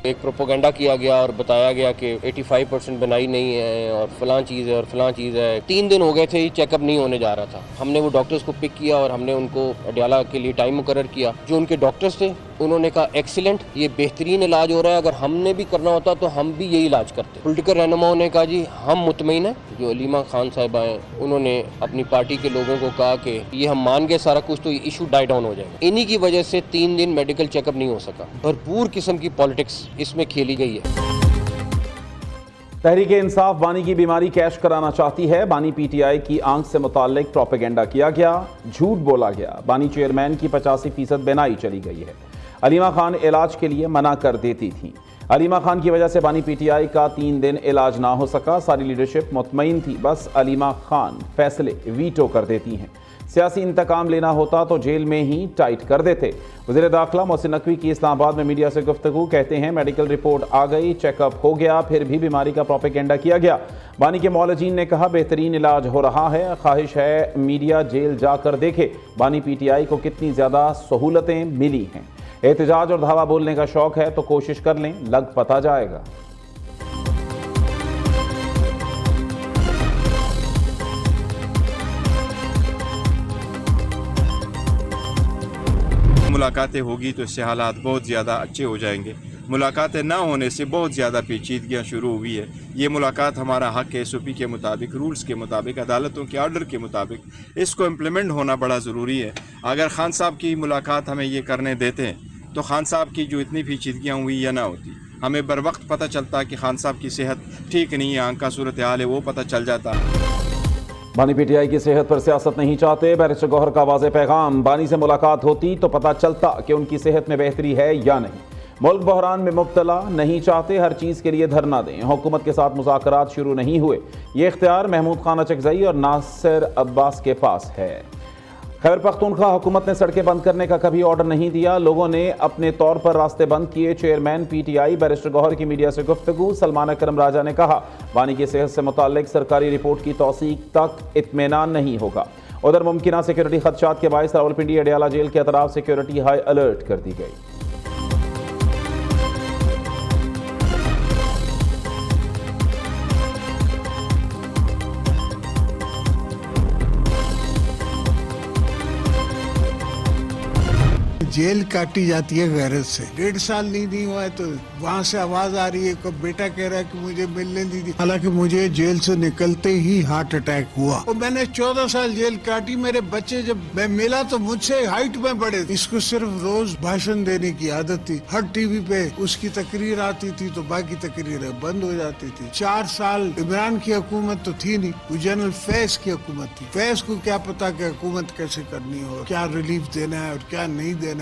एक प्रोपोगंडा किया गया और बताया गया कि 85% बनाई नहीं है और फलां चीज़ है और फलां चीज़ है। 3 दिन हो गए थे, चेकअप नहीं होने जा रहा था। हमने वो डॉक्टर्स को पिक किया और हमने उनको अडयाला के लिए टाइम मुकर्रर किया। जो उनके डॉक्टर्स थे उन्होंने कहा एक्सीलेंट, ये बेहतरीन इलाज हो रहा है, अगर हमने भी करना होता तो हम भी यही इलाज करते। पॉलिटिकल रहनुमाओं ने कहा जी हम मुतमईन हैं। जो अलीमा खान साहिबा हैं उन्होंने अपनी पार्टी के लोगों को कहा कि ये हम मान गए सारा कुछ, तो ये इशू डाई डाउन हो जाएगा। इन्हीं की वजह से 3 दिन मेडिकल चेकअप नहीं हो सका। भरपूर किस्म की पॉलिटिक्स इसमें खेली गई है। तहरीक इंसाफ बानी की बीमारी कैश कराना चाहती है। बानी पीटीआई की आंख से मुताल्लिक प्रोपेगेंडा किया गया, झूठ बोला गया। बानी चेयरमैन की 85% बेनाई चली गई है। अलीमा खान इलाज के लिए मना कर देती थी। अलीमा खान की वजह से बानी पीटीआई का 3 दिन इलाज ना हो सका। सारी लीडरशिप मुतमईन थी, बस अलीमा खान फैसले वीटो कर देती हैं। सियासी इंतकाम लेना होता तो जेल में ही टाइट कर देते। वज़ीर दाखिला मोहसिन नकवी की इस्लामाबाद में मीडिया से गुफ्तगू, कहते हैं मेडिकल रिपोर्ट आ गई, चेकअप हो गया, फिर भी बीमारी का प्रोपेगेंडा किया गया। बानी के मौलजीन ने कहा बेहतरीन इलाज हो रहा है। ख्वाहिश है मीडिया जेल जाकर देखे बानी पीटीआई को कितनी ज़्यादा सहूलतें मिली हैं। एहतजाज और धावा बोलने का शौक है तो कोशिश कर लें, लग पता जाएगा। मुलाकातें होगी तो इससे हालात बहुत ज़्यादा अच्छे हो जाएंगे। मुलाकातें ना होने से बहुत ज़्यादा पेचीदगियाँ शुरू हुई है। ये मुलाकात हमारा हक है, SOP के मुताबिक, रूल्स के मुताबिक, अदालतों के आर्डर के मुताबिक इसको इम्प्लीमेंट होना बड़ा ज़रूरी है। अगर खान साहब की मुलाकात हमें ये करने देते हैं तो खान साहब की जो इतनी पेचीदगियाँ हुई या ना होती, हमें बर वक्त पता चलता कि खान साहब की सेहत ठीक नहीं है, आंख का सूरत हाल है, वो पता चल जाता। बानी पीटीआई की सेहत पर सियासत नहीं चाहते, बैरिस्टर गौहर का वाज़ेह पैगाम। बानी से मुलाकात होती तो पता चलता कि उनकी सेहत में बेहतरी है या नहीं। मुल्क बहरान में मुब्तला नहीं चाहते, हर चीज़ के लिए धरना दें। हुकूमत के साथ मुज़ाकरात शुरू नहीं हुए, ये इख्तियार महमूद खान अचकज़ई और नासिर अब्बास के पास है। खैबर पख्तूनख्वा हुकूमत ने सड़कें बंद करने का कभी ऑर्डर नहीं दिया, लोगों ने अपने तौर पर रास्ते बंद किए। चेयरमैन पीटीआई बैरिस्टर गौहर की मीडिया से गुफ्तगू, सलमान अकरम राजा ने कहा बानी की सेहत से मुताल्लिक सरकारी रिपोर्ट की तौसीक तक इत्मीनान नहीं होगा। उधर मुमकिना सिक्योरिटी खदशात के बायस रावलपिंडी अडयाला जेल के अतराफ सिक्योरिटी हाई अलर्ट कर दी गई। जेल काटी जाती है गैरत से। 1.5 साल नहीं हुआ है तो वहाँ से आवाज आ रही है, कब बेटा कह रहा है कि मुझे मिलने दी थी। हालांकि मुझे जेल से निकलते ही हार्ट अटैक हुआ और मैंने 14 साल जेल काटी। मेरे बच्चे जब मैं मिला तो मुझसे हाइट में बड़े। इसको सिर्फ रोज भाषण देने की आदत थी। हर टीवी पे उसकी तकरीर आती थी तो बाकी तकरीरें बंद हो जाती थी। 4 साल इमरान की हुकूमत तो थी नहीं, वो जनरल फैज की हुकूमत थी। फैज को क्या पता कि हुकूमत कैसे करनी हो, क्या रिलीफ देना है और क्या नहीं देना है।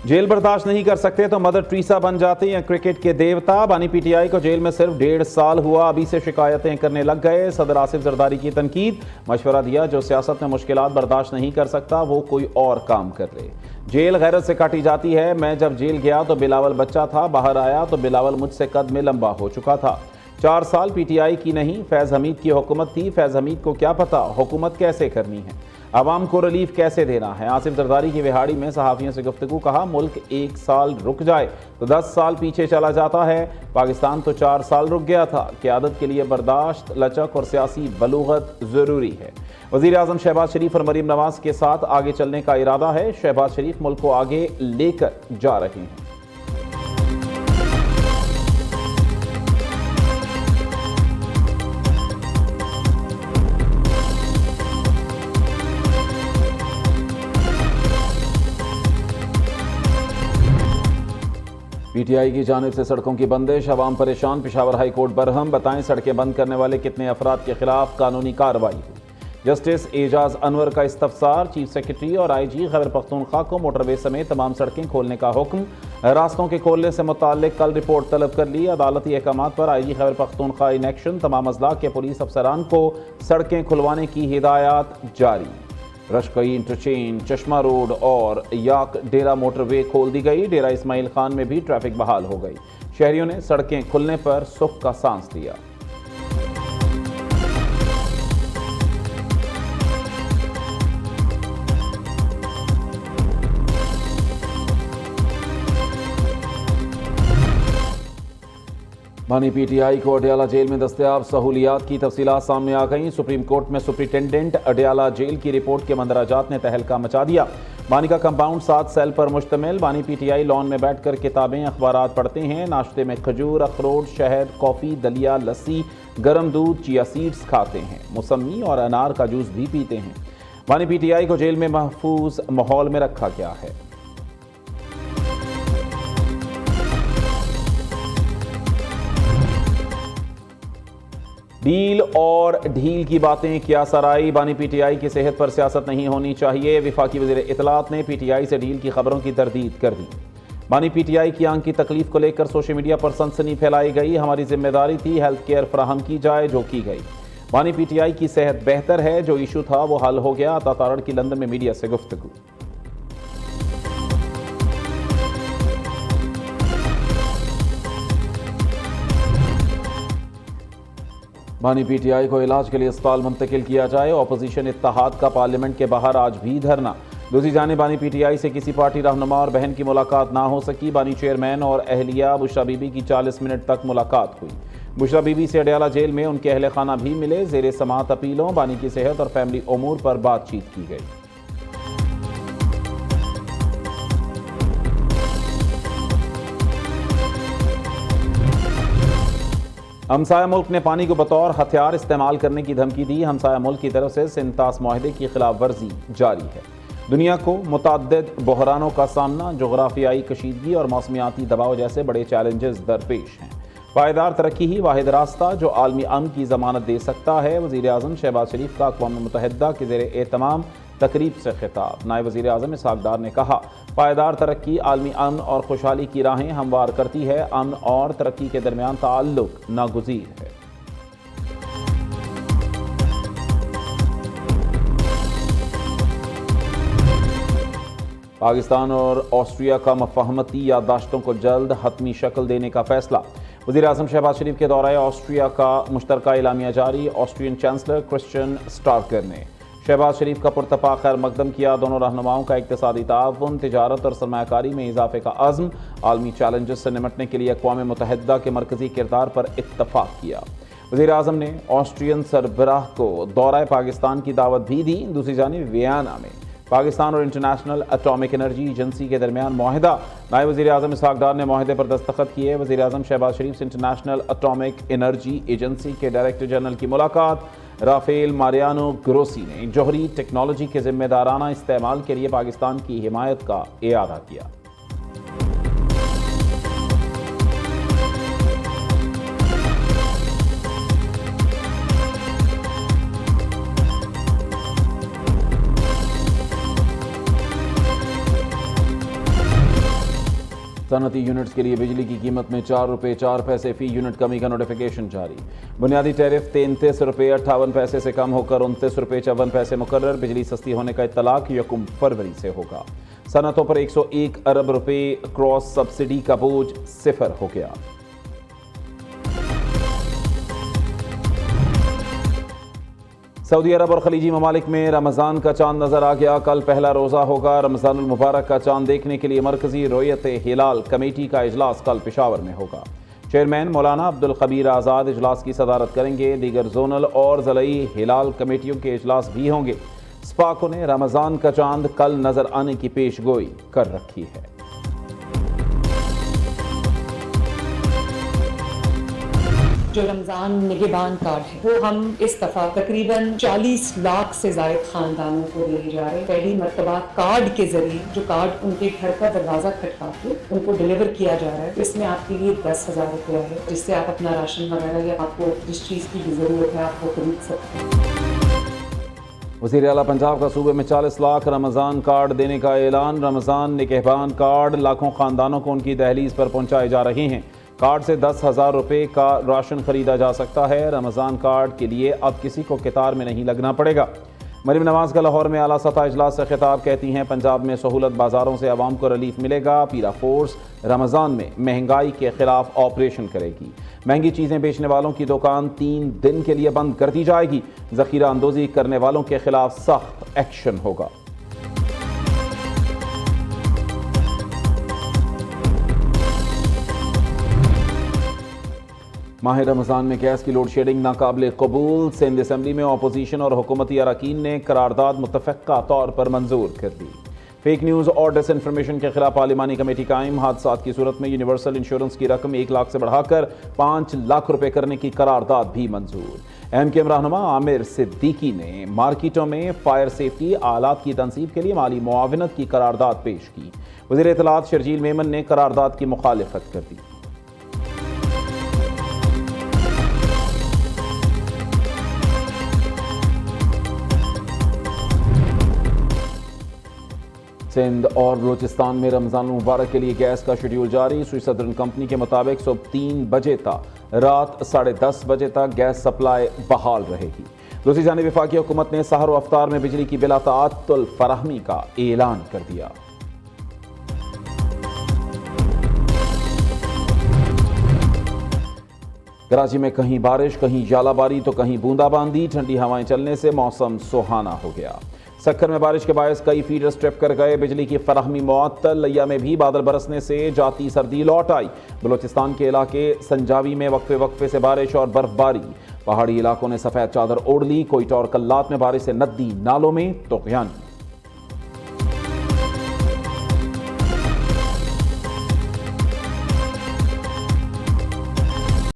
जेल बर्दाश्त नहीं कर सकते तो मदर टेरेसा बन जाते हैं क्रिकेट के देवता। बानी पीटीआई को जेल में सिर्फ 1.5 साल हुआ, अभी से शिकायतें करने लग गए। सदर आसिफ जरदारी की तनकीद, मशवरा दिया जो सियासत में मुश्किलात बर्दाश्त नहीं कर सकता वो कोई और काम कर ले। जेल गैरत से काटी जाती है। मैं जब जेल गया तो बिलावल बच्चा था, बाहर आया तो बिलावल मुझसे कद में लंबा हो चुका था। 4 साल पीटीआई की नहीं फैज़ हमीद की हुकूमत थी। फैज़ हमीद को क्या पता हुकूमत कैसे करनी है, आवाम को रिलीफ कैसे देना है। आसिफ जरदारी की विहाड़ी में सहाफ़ियों से गुफ्तगू, कहा मुल्क 1 साल रुक जाए तो 10 साल पीछे चला जाता है। पाकिस्तान तो 4 साल रुक गया था। क़यादत के लिए बर्दाश्त, लचक और सियासी बलूगत ज़रूरी है। वज़ीर आज़म शहबाज शरीफ और मरीम नवाज के साथ आगे चलने का इरादा है। शहबाज शरीफ मुल्क को आगे लेकर जा रहे हैं। पीटीआई की जानिब से सड़कों की बंदिश, अवाम परेशान। पेशावर हाई कोर्ट बरहम, बताएं सड़कें बंद करने वाले कितने अफराद के खिलाफ कानूनी कार्रवाई हुई। जस्टिस एजाज अनवर का इस्तफसार, चीफ सेक्रेटरी और IG खैबर पख्तूनख्वा को मोटरवे समेत तमाम सड़कें खोलने का हुक्म। रास्तों के खोलने से मुताल्लिक कल रिपोर्ट तलब कर ली। अदालती अहकाम पर IG Khyber Pakhtunkhwa in action, तमाम अजला के पुलिस अफसरान को सड़कें खुलवाने की हिदायत जारी। रशकई इंटरचेंज, चश्मा रोड और याक डेरा मोटरवे खोल दी गई। डेरा इस्माइल खान में भी ट्रैफिक बहाल हो गई। शहरियों ने सड़कें खुलने पर सुख का सांस लिया। बानी पीटीआई को अडयाला जेल में दस्तयाब सहूलियात की तफसीलात सामने आ गईं। सुप्रीम कोर्ट में सुप्रिंटेंडेंट अडयाला जेल की रिपोर्ट के मंदराजात ने तहलका मचा दिया। बानी का कंपाउंड 7 सेल पर मुश्तमिल। बानी पीटीआई लॉन में बैठकर किताबें अखबारात पढ़ते हैं। नाश्ते में खजूर, अखरोट, शहद, कॉफ़ी, दलिया, लस्सी, गर्म दूध, चिया सीड्स खाते हैं। मौसमी और अनार का जूस भी पीते हैं। बानी पीटीआई को जेल में महफूज माहौल में रखा गया है। डील और ढील की बातें क्या सराई। बानी पीटीआई की सेहत पर सियासत नहीं होनी चाहिए। वफाकी वज़ीर इत्तलात ने पीटीआई से डील की खबरों की तरदीद कर दी। बानी पीटीआई की आंख की तकलीफ को लेकर सोशल मीडिया पर सनसनी फैलाई गई। हमारी जिम्मेदारी थी हेल्थ केयर फराहम की जाए, जो की गई। बानी पीटीआई की सेहत बेहतर है, जो इशू था वो हल हो गया। अता तारड़ की लंदन में मीडिया से गुफ्तगू। बानी पीटीआई को इलाज के लिए अस्पताल मुंतकिल किया जाए। अपोजिशन इत्तेहाद का पार्लियामेंट के बाहर आज भी धरना। दूसरी जानिब बानी पीटीआई से किसी पार्टी रहनुमा और बहन की मुलाकात ना हो सकी। बानी चेयरमैन और अहलिया बुशरा बीबी की 40 मिनट तक मुलाकात हुई। बुशरा बीबी से अडयाला जेल में उनके अहल खाना भी मिले। ज़ेरे समात अपीलों, बानी की सेहत और फैमिली उमूर पर बातचीत की गई। हमसाया मुल्क ने पानी को बतौर हथियार इस्तेमाल करने की धमकी दी। हमसाया मुल्क की तरफ से सिंतास माहदे की खिलाफ वर्जी जारी है। दुनिया को मुतअद्दिद बहरानों का सामना, जोग्राफियाई कशीदगी और मौसमियाती दबाव जैसे बड़े चैलेंजेस दरपेश हैं। पायदार तरक्की ही वाहिद रास्ता जो आलमी अमन की जमानत दे सकता है। वज़ीर आज़म शहबाज शरीफ का अक़वाम मुत्तहिदा के ज़ेरे एहतमाम तकरीब से खिताब। नायब वज़ीर आज़म इसहाक़ डार ने कहा, पायदार तरक्की आलमी अमन और खुशहाली की राहें हमवार करती है। अमन और तरक्की के दरमियान ताल्लुक नागुज़ीर है। पाकिस्तान और ऑस्ट्रिया का मफाहमती याददाश्तों को जल्द हतमी शक्ल देने का फैसला। वज़ीर आज़म शहबाज शरीफ के दौराए ऑस्ट्रिया का मुश्तरका एलामिया जारी। ऑस्ट्रियन चांसलर क्रिश्चियन स्टार्कर ने शहबाज शरीफ का पुरतपा खैर मकदम किया। दोनों रहनुमाओं का इक़्तिसादी ताउन, तिजारत और सरमायाकारी में इजाफे का अज़्म, आलमी चैलेंजेस से निमटने के लिए अक़वाम मुत्तहिदा के मरकज़ी किरदार पर इत्तफ़ाक़ किया। वज़ीर आज़म ने ऑस्ट्रियन सरबराह को दौराए पाकिस्तान की दावत भी दी। दूसरी जानिब वियना में पाकिस्तान और इंटरनेशनल एटॉमिक एनर्जी एजेंसी के दरमियान मुआहिदा। नायब वज़ीर आज़म इसहाक़ डार ने मुआहिदे पर दस्तखत किए। वज़ीर आज़म शहबाज शरीफ से इंटरनेशनल एटॉमिक एनर्जी एजेंसी के डायरेक्टर जनरल की मुलाकात। राफेल मारियानो ग्रोसी ने जौहरी टेक्नोलॉजी के जिम्मेदाराना इस्तेमाल के लिए पाकिस्तान की हिमायत का इआदा किया। सनती यूनिट्स के लिए बिजली की कीमत में 4 रुपये 4 पैसे फी यूनिट कमी का नोटिफिकेशन जारी। बुनियादी टैरिफ 33 रुपये 58 पैसे से कम होकर 29 रुपये 54 पैसे मुकर्रर। बिजली सस्ती होने का इत्तलाक 1 फरवरी से होगा। सनतों पर 101 अरब रुपये क्रॉस सब्सिडी का बोझ 0 हो गया। सऊदी अरब और खलीजी ममालिक में रमज़ान का चांद नज़र आ गया। कल पहला रोज़ा होगा। रमज़ानुल मुबारक का चांद देखने के लिए मरकज़ी रोयत हिलाल कमेटी का इजलास कल पेशावर में होगा। चेयरमैन मौलाना अब्दुल खबीर आज़ाद इजलास की सदारत करेंगे। दीगर जोनल और ज़लई हिलाल कमेटियों के इजलास भी होंगे। स्पाको ने रमज़ान का चांद कल नज़र आने की पेशगोई कर रखी है। जो रमज़ान निगहबान कार्ड है वो हम इस दफ़ा तकरीबन 40 लाख से ज़ायद ख़ानदानों को दिए जा रहे हैं। पहली मरतबा कार्ड के ज़रिए जो कार्ड उनके घर का दरवाज़ा खटका के उनको डिलीवर किया जा रहा है। इसमें आपके लिए 10,000 रुपया है, जिससे आप अपना राशन वगैरह या आपको जिस चीज़ की ज़रूरत है आप वो खरीद सकते हैं। वज़ीर आला पंजाब का सूबे में 40 लाख रमज़ान कार्ड देने का ऐलान। रमज़ान निगहबान कार्ड लाखों ख़ानदानों को उनकी दहलीज पर पहुँचाए जा रहे हैं। कार्ड से 10,000 रुपये का राशन खरीदा जा सकता है। रमज़ान कार्ड के लिए अब किसी को कतार में नहीं लगना पड़ेगा। मरीम नवाज़ का लाहौर में आला सतह इजलास से खिताब, कहती हैं पंजाब में सहूलत बाज़ारों से आवाम को रिलीफ मिलेगा। पीरा फोर्स रमज़ान में महंगाई के खिलाफ ऑपरेशन करेगी। महंगी चीज़ें बेचने वालों की दुकान 3 दिन के लिए बंद कर दी जाएगी। ज़ख़ीरा अंदोज़ी करने वालों के खिलाफ सख्त एक्शन होगा। माह रमज़ान में गैस की लोड शेडिंग नाकाबिल कबूल। सिंध असम्बली में अपोजिशन और हुकूमती अरकान ने करारदाद मुतफ़क्का तौर पर मंजूर कर दी। फेक न्यूज़ और डिसइंफॉर्मेशन के खिलाफ पार्लिमानी कमेटी कायम। हादसात की सूरत में यूनिवर्सल इंश्योरेंस की रकम 1 लाख से बढ़ाकर 5 लाख रुपए करने की करारदाद भी मंजूर। एमकेएम रहनुमा आमिर सिद्दीकी ने मार्केटों में फायर सेफ्टी आलात की तनसीब के लिए माली मुआवनत की करारदाद पेश की। वज़ीर इत्तलात शर्जील मेमन ने करारदाद की मुखालिफत कर दी। सिंध और बलूचिस्तान में रमज़ान मुबारक के लिए गैस का शेड्यूल जारी। स्विस सदर्न कंपनी के मुताबिक सुबह 3 बजे तक रात 10:30 बजे तक गैस सप्लाई बहाल रहेगी। दूसरी जानिब वफाकी हुकूमत ने सहर व अफ्तार में बिजली की बिला तअत्तुल फराहमी का ऐलान कर दिया। कराची में कहीं बारिश, कहीं जालाबारी तो कहीं बूंदाबांदी। ठंडी हवाएं चलने से मौसम सुहाना हो गया। सक्कर में बारिश के बायस कई फीडर्स ट्रिप कर गए। बिजली की फराहमी मुअत्तल। लिया में भी बादल बरसने से जाती सर्दी लौट आई। बलूचिस्तान के इलाके संजावी में वक्फे वक्फे से बारिश और बर्फबारी। पहाड़ी इलाकों ने सफेद चादर ओढ़ ली। कोयटा और कल्लात में बारिश से नदी नालों में तुग़यानी।